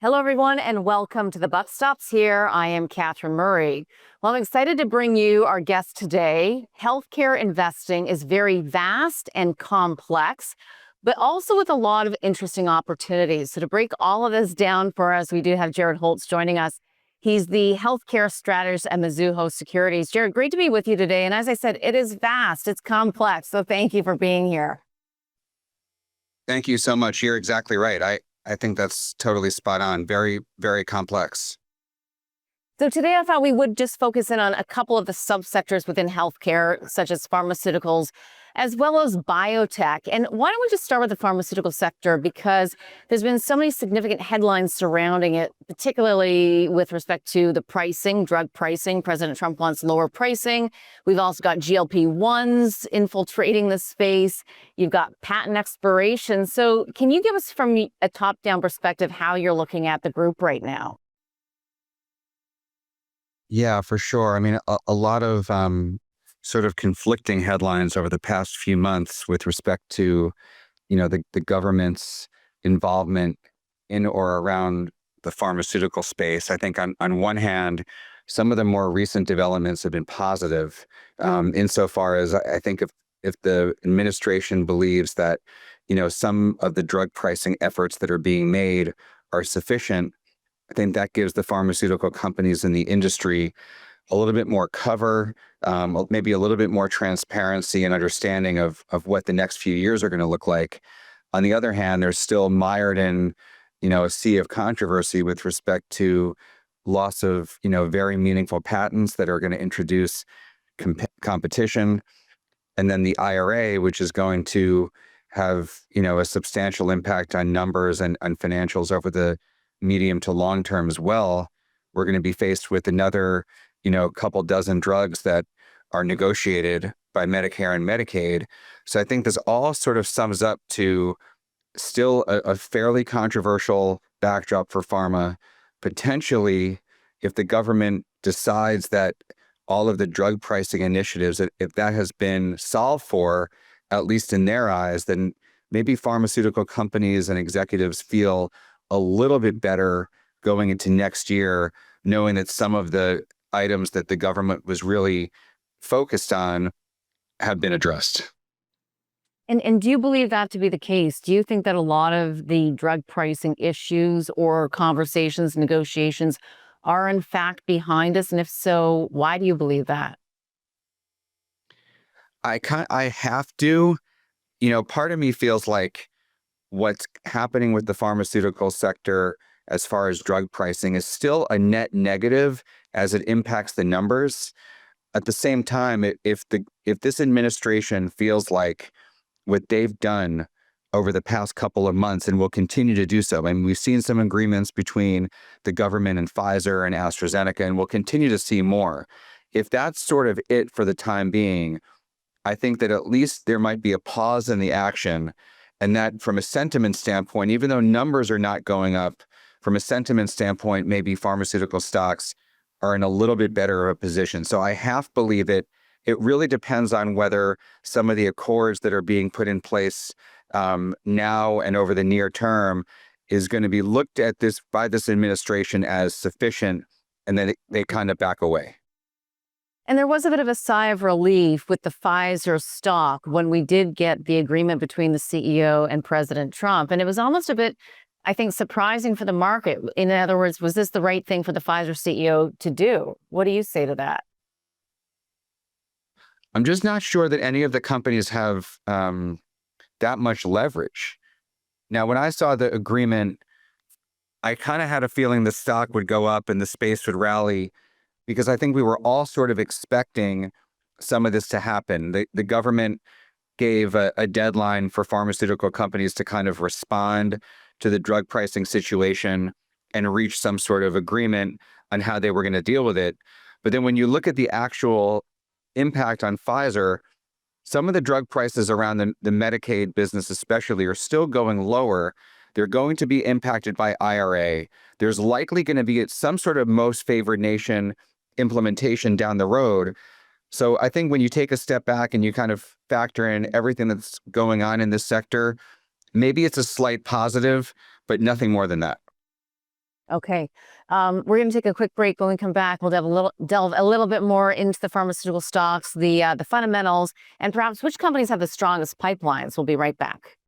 Hello, everyone, and welcome to The Buck Stops Here. I am Catherine Murray. Well, I'm excited to bring you our guest today. Healthcare investing is very vast and complex, but also with a lot of interesting opportunities. So to break all of this down for us, we do have Jared Holz joining us. He's the healthcare strategist at Mizuho Securities. Jared, great to be with you today. And as I said, it is vast, it's complex. So thank you for being here. Thank you so much. You're exactly right. I think that's totally spot on. Very, very complex. So today I thought we would just focus in on a couple of the subsectors within healthcare, such as pharmaceuticals, as well as biotech. And why don't we just start with the pharmaceutical sector? Because there's been so many significant headlines surrounding it, particularly with respect to the pricing, drug pricing. President Trump wants lower pricing. We've also got GLP-1s infiltrating the space. You've got patent expiration. So can you give us from a top-down perspective how you're looking at the group right now? Yeah, for sure. I mean, a lot of sort of conflicting headlines over the past few months with respect to, the government's involvement in or around the pharmaceutical space. I think on one hand, some of the more recent developments have been positive, insofar as I think if the administration believes that, some of the drug pricing efforts that are being made are sufficient. I think that gives the pharmaceutical companies in the industry a little bit more cover, maybe a little bit more transparency and understanding of what the next few years are going to look like. On the other hand, they're still mired in, a sea of controversy with respect to loss of, very meaningful patents that are going to introduce competition. And then the IRA, which is going to have, a substantial impact on numbers and financials over the medium to long term as well. We're going to be faced with another, couple dozen drugs that are negotiated by Medicare and Medicaid. So I think this all sort of sums up to still a fairly controversial backdrop for pharma. Potentially, if the government decides that all of the drug pricing initiatives, if that has been solved for, at least in their eyes, then maybe pharmaceutical companies and executives feel a little bit better going into next year, knowing that some of the items that the government was really focused on have been addressed. And do you believe that to be the case? Do you think that a lot of the drug pricing issues or conversations, negotiations are in fact behind us? And if so, why do you believe that? I have to, part of me feels like what's happening with the pharmaceutical sector as far as drug pricing is still a net negative as it impacts the numbers. At the same time, if this administration feels like what they've done over the past couple of months and will continue to do so, I mean, we've seen some agreements between the government and Pfizer and AstraZeneca, and we'll continue to see more. If that's sort of it for the time being, I think that at least there might be a pause in the action. And that from a sentiment standpoint, even though numbers are not going up, from a sentiment standpoint, maybe pharmaceutical stocks are in a little bit better of a position. So I half believe it. It really depends on whether some of the accords that are being put in place now and over the near term is going to be looked at this by this administration as sufficient, and then they kind of back away. And there was a bit of a sigh of relief with the Pfizer stock when we did get the agreement between the CEO and President Trump. And it was almost a bit, I think, surprising for the market. In other words, was this the right thing for the Pfizer CEO to do? What do you say to that? I'm just not sure that any of the companies have that much leverage. Now, when I saw the agreement, I kind of had a feeling the stock would go up and the space would rally because I think we were all sort of expecting some of this to happen. The government gave a deadline for pharmaceutical companies to kind of respond to the drug pricing situation and reach some sort of agreement on how they were going to deal with it. But then when you look at the actual impact on Pfizer, some of the drug prices around the Medicaid business especially are still going lower. They're going to be impacted by IRA. There's likely going to be some sort of most favored nation implementation down the road. So I think when you take a step back and you kind of factor in everything that's going on in this sector, maybe it's a slight positive, but nothing more than that. Okay. We're going to take a quick break. When we come back, we'll delve a little bit more into the pharmaceutical stocks, the fundamentals, and perhaps which companies have the strongest pipelines. We'll be right back.